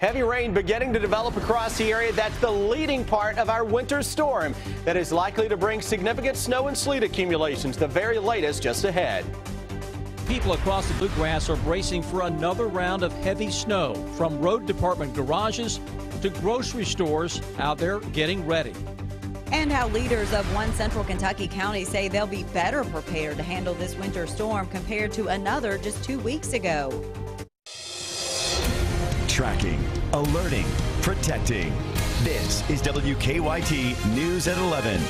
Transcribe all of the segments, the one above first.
Heavy rain beginning to develop across the area. That's the leading part of our winter storm that is likely to bring significant snow and sleet accumulations. The very latest just ahead. People across the bluegrass are bracing for another round of heavy snow, from road department garages to grocery stores out there getting ready. And how leaders of one central Kentucky county say they'll be better prepared to handle this winter storm compared to another just 2 weeks ago. Tracking, alerting, protecting. This is WKYT News at 11.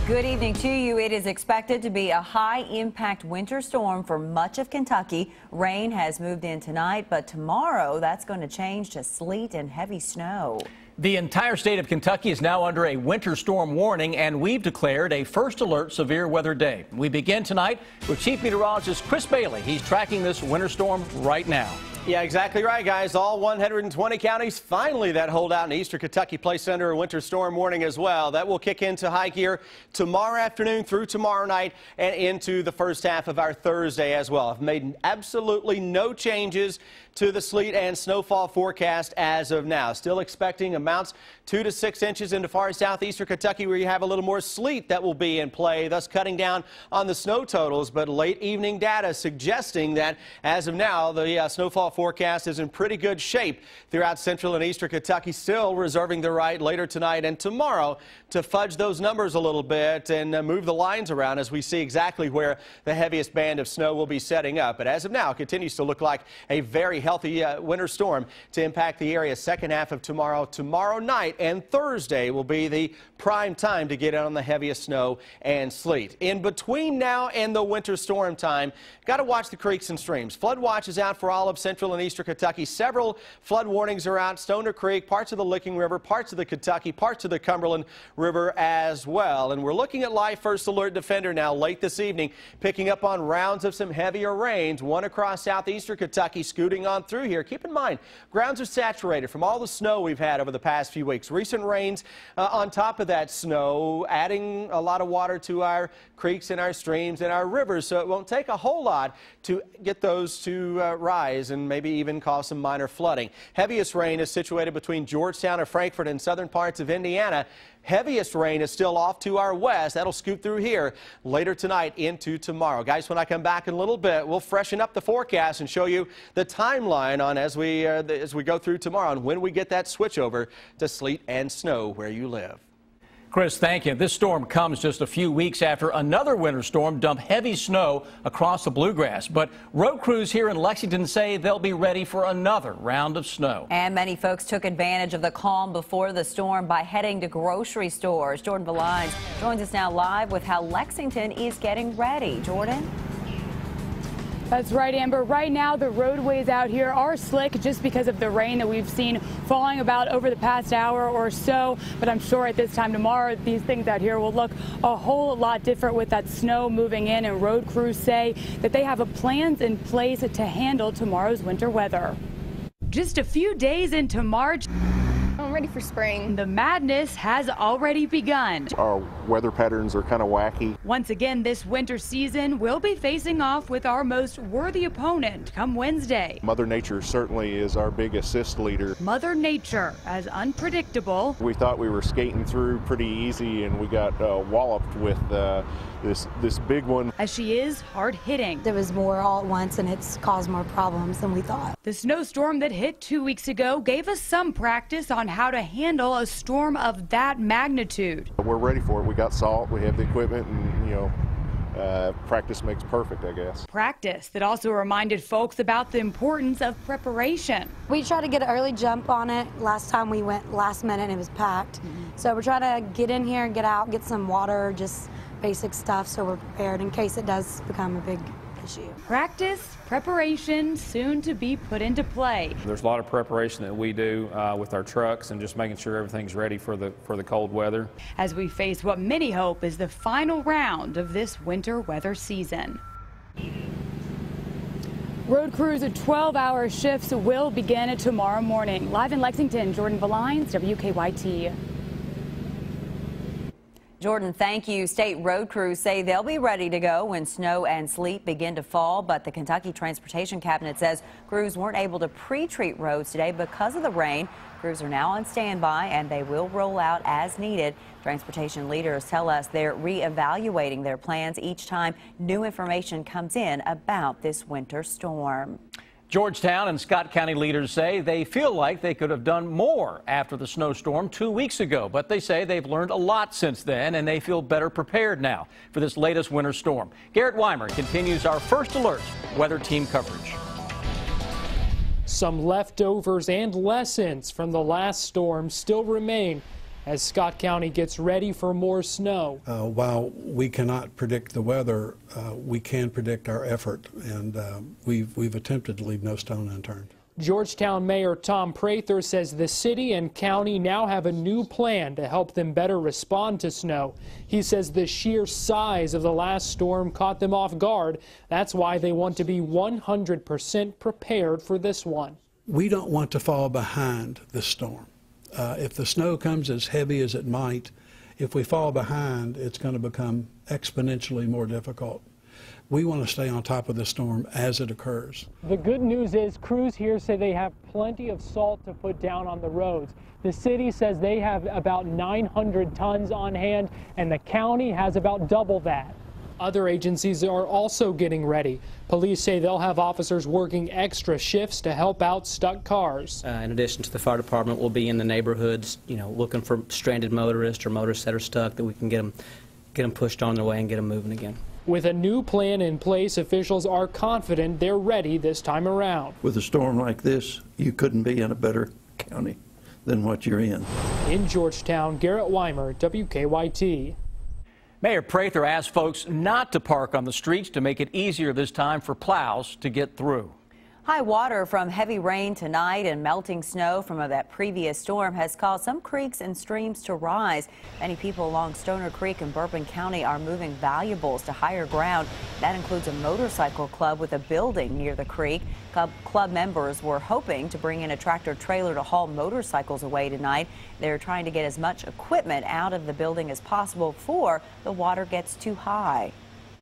Good evening to you. It is expected to be a high-impact winter storm for much of Kentucky. Rain has moved in tonight, but tomorrow that's going to change to sleet and heavy snow. The entire state of Kentucky is now under a winter storm warning, and we've declared a first alert severe weather day. We begin tonight with Chief Meteorologist Chris Bailey. He's tracking this winter storm right now. Yeah, exactly right, guys. All 120 counties, finally, that holdout in eastern Kentucky placed under a winter storm warning as well. That will kick into high gear tomorrow afternoon through tomorrow night and into the first half of our Thursday as well. I've made absolutely no changes to the sleet and snowfall forecast as of now. Still expecting amounts 2 to 6 inches into far southeastern Kentucky, where you have a little more sleet that will be in play, thus cutting down on the snow totals. But late evening data suggesting that as of now, the snowfall forecast is in pretty good shape throughout central and eastern Kentucky, still reserving the right later tonight and tomorrow to fudge those numbers a little bit and move the lines around as we see exactly where the heaviest band of snow will be setting up. But as of now, it continues to look like a very healthy winter storm to impact the area second half of tomorrow. Tomorrow night and Thursday will be the prime time to get out on the heaviest snow and sleet. In between now and the winter storm time, got to watch the creeks and streams. Flood watch is out for all of central and eastern Kentucky. Several flood warnings are out. Stoner Creek, parts of the Licking River, parts of the Kentucky, parts of the Cumberland River as well. And we're looking at Live First Alert Defender now late this evening, picking up on rounds of some heavier rains. One across southeastern Kentucky scooting on through here. Keep in mind, grounds are saturated from all the snow we've had over the past few weeks. Recent rains on top of that snow, adding a lot of water to our creeks and our streams and our rivers. So it won't take a whole lot to get those to rise and maybe even cause some minor flooding. Heaviest rain is situated between Georgetown and Frankfort and southern parts of Indiana. Heaviest rain is still off to our west. That'll scoot through here later tonight into tomorrow. Guys, when I come back in a little bit, we'll freshen up the forecast and show you the timeline on as we go through tomorrow and when we get that switch over to sleet and snow where you live. Chris, thank you. This storm comes just a few weeks after another winter storm dumped heavy snow across the bluegrass. But road crews here in Lexington say they'll be ready for another round of snow. And many folks took advantage of the calm before the storm by heading to grocery stores. Jordan Valines joins us now live with how Lexington is getting ready. Jordan? That's right, Amber. Right now, the roadways out here are slick just because of the rain that we've seen falling about over the past hour or so. But I'm sure at this time tomorrow, these things out here will look a whole lot different with that snow moving in. And road crews say that they have plans in place to handle tomorrow's winter weather. Just a few days into March, I'm ready for spring. The madness has already begun. Our weather patterns are kind of wacky. Once again, this winter season will be facing off with our most worthy opponent come Wednesday. Mother Nature certainly is our big assist leader. Mother Nature, as unpredictable. We thought we were skating through pretty easy, and we got walloped with this big one. As she is hard hitting. There was more all at once, and it's caused more problems than we thought. The snowstorm that hit 2 weeks ago gave us some practice on how to handle a storm of that magnitude. We're ready for it. We got salt, we have the equipment, and practice makes perfect, I guess. Practice that also reminded folks about the importance of preparation. We tried to get an early jump on it. Last time we went last minute and it was packed. So we're trying to get in here and get out, get some water, just basic stuff so we're prepared in case it does become a big issue. Practice, preparation, soon to be put into play. There's a lot of preparation that we do with our trucks and just making sure everything's ready for the cold weather. As we face what many hope is the final round of this winter weather season. Road crews at 12-hour shifts will begin tomorrow morning. Live in Lexington, Jordan Valines, WKYT. Jordan, thank you. State road crews say they'll be ready to go when snow and sleet begin to fall, but the Kentucky Transportation Cabinet says crews weren't able to pre-treat roads today because of the rain. Crews are now on standby and they will roll out as needed. Transportation leaders tell us they're reevaluating their plans each time new information comes in about this winter storm. Georgetown and Scott County leaders say they feel like they could have done more after the snowstorm 2 weeks ago, but they say they've learned a lot since then and they feel better prepared now for this latest winter storm. Garrett Weimer continues our First Alert weather team coverage. Some leftovers and lessons from the last storm still remain as Scott County gets ready for more snow. While we cannot predict the weather, we can predict our effort, and we've attempted to leave no stone unturned. Georgetown Mayor Tom Prather says the city and county now have a new plan to help them better respond to snow. He says the sheer size of the last storm caught them off guard. That's why they want to be 100% prepared for this one. We don't want to fall behind this storm. If the snow comes as heavy as it might, if we fall behind, it's going to become exponentially more difficult. We want to stay on top of the storm as it occurs. The good news is crews here say they have plenty of salt to put down on the roads. The city says they have about 900 tons on hand, and the county has about double that. Other agencies are also getting ready. Police say they'll have officers working extra shifts to help out stuck cars. In addition to the fire department, we'll be in the neighborhoods, looking for stranded motorists or motorists that are stuck, that we can get them pushed on their way and get them moving again. With a new plan in place, officials are confident they're ready this time around. With a storm like this, you couldn't be in a better county than what you're in. In Georgetown, Garrett Weimer, WKYT. Mayor Prather asked folks not to park on the streets to make it easier this time for plows to get through. High water from heavy rain tonight and melting snow from that previous storm has caused some creeks and streams to rise. Many people along Stoner Creek in Bourbon County are moving valuables to higher ground. That includes a motorcycle club with a building near the creek. Club members were hoping to bring in a tractor trailer to haul motorcycles away tonight. They're trying to get as much equipment out of the building as possible before the water gets too high.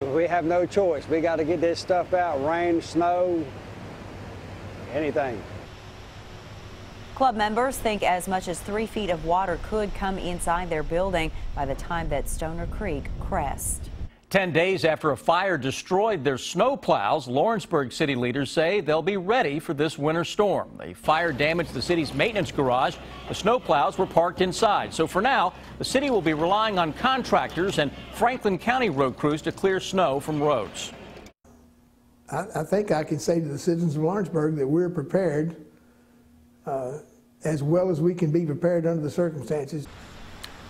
We have no choice. We got to get this stuff out. Rain, snow, anything. Club members think as much as 3 feet of water could come inside their building by the time that Stoner Creek crests. 10 days after a fire destroyed their snow plows, Lawrenceburg city leaders say they'll be ready for this winter storm. The fire damaged the city's maintenance garage. The snow plows were parked inside. So for now, the city will be relying on contractors and Franklin County road crews to clear snow from roads. I think I can say to the citizens of Lawrenceburg that we're prepared as well as we can be prepared under the circumstances.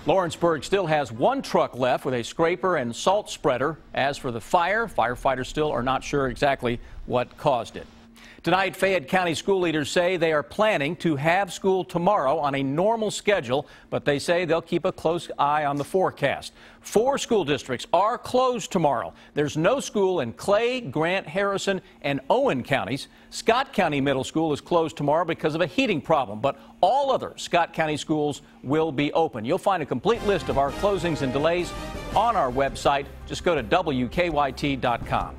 Lawrenceburg still has one truck left with a scraper and salt spreader. As for the fire, firefighters still are not sure exactly what caused it. Tonight, Fayette County school leaders say they are planning to have school tomorrow on a normal schedule, but they say they'll keep a close eye on the forecast. 4 school districts are closed tomorrow. There's no school in Clay, Grant, Harrison, and Owen counties. Scott County Middle School is closed tomorrow because of a heating problem, but all other Scott County schools will be open. You'll find a complete list of our closings and delays on our website. Just go to WKYT.com.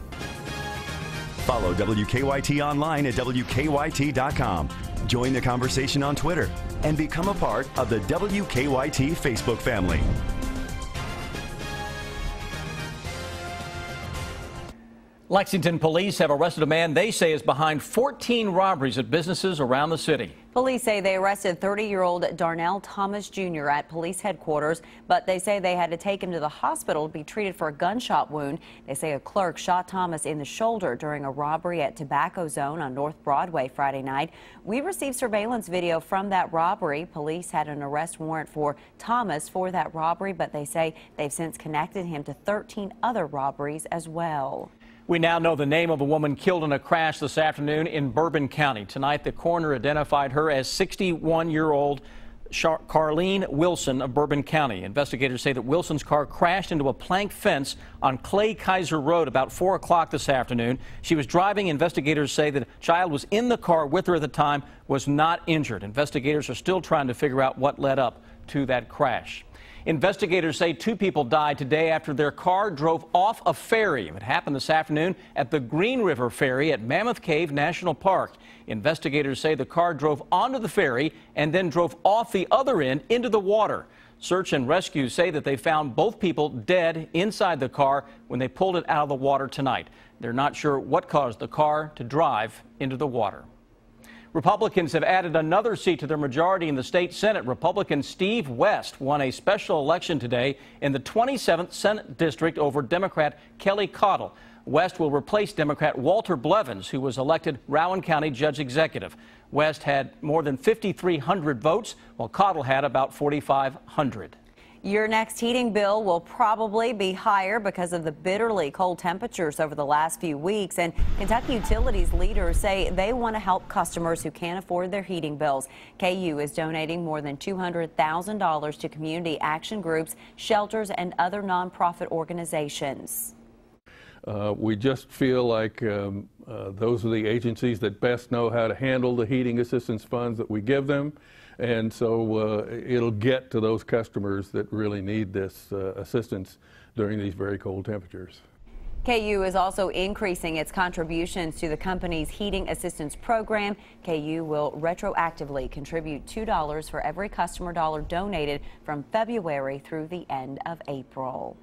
Follow WKYT online at WKYT.com. Join the conversation on Twitter and become a part of the WKYT Facebook family. Lexington police have arrested a man they say is behind 14 robberies at businesses around the city. Police say they arrested 30-year-old Darnell Thomas Jr. at police headquarters, but they say they had to take him to the hospital to be treated for a gunshot wound. They say a clerk shot Thomas in the shoulder during a robbery at Tobacco Zone on North Broadway Friday night. We received surveillance video from that robbery. Police had an arrest warrant for Thomas for that robbery, but they say they've since connected him to 13 other robberies as well. We now know the name of a woman killed in a crash this afternoon in Bourbon County. Tonight, the coroner identified her as 61-year-old Carlene Wilson of Bourbon County. Investigators say that Wilson's car crashed into a plank fence on Clay Kaiser Road about 4 o'clock this afternoon. She was driving. Investigators say that a child was in the car with her at the time, was not injured. Investigators are still trying to figure out what led up to that crash. Investigators say 2 people died today after their car drove off a ferry. It happened this afternoon at the Green River Ferry at Mammoth Cave National Park. Investigators say the car drove onto the ferry and then drove off the other end into the water. Search and rescue say that they found both people dead inside the car when they pulled it out of the water tonight. They're not sure what caused the car to drive into the water. Republicans have added another seat to their majority in the state Senate. Republican Steve West won a special election today in the 27th Senate District over Democrat Kelly Cottle. West will replace Democrat Walter Blevins, who was elected Rowan County Judge Executive. West had more than 5,300 votes, while Cottle had about 4,500. Your next heating bill will probably be higher because of the bitterly cold temperatures over the last few weeks. And Kentucky Utilities leaders say they want to help customers who can't afford their heating bills. KU is donating more than $200,000 to community action groups, shelters, and other nonprofit organizations. We just feel like those are the agencies that best know how to handle the heating assistance funds that we give them. And so it'll get to those customers that really need this assistance during these very cold temperatures. KU is also increasing its contributions to the company's heating assistance program. KU will retroactively contribute $2 for every customer dollar donated from February through the end of April.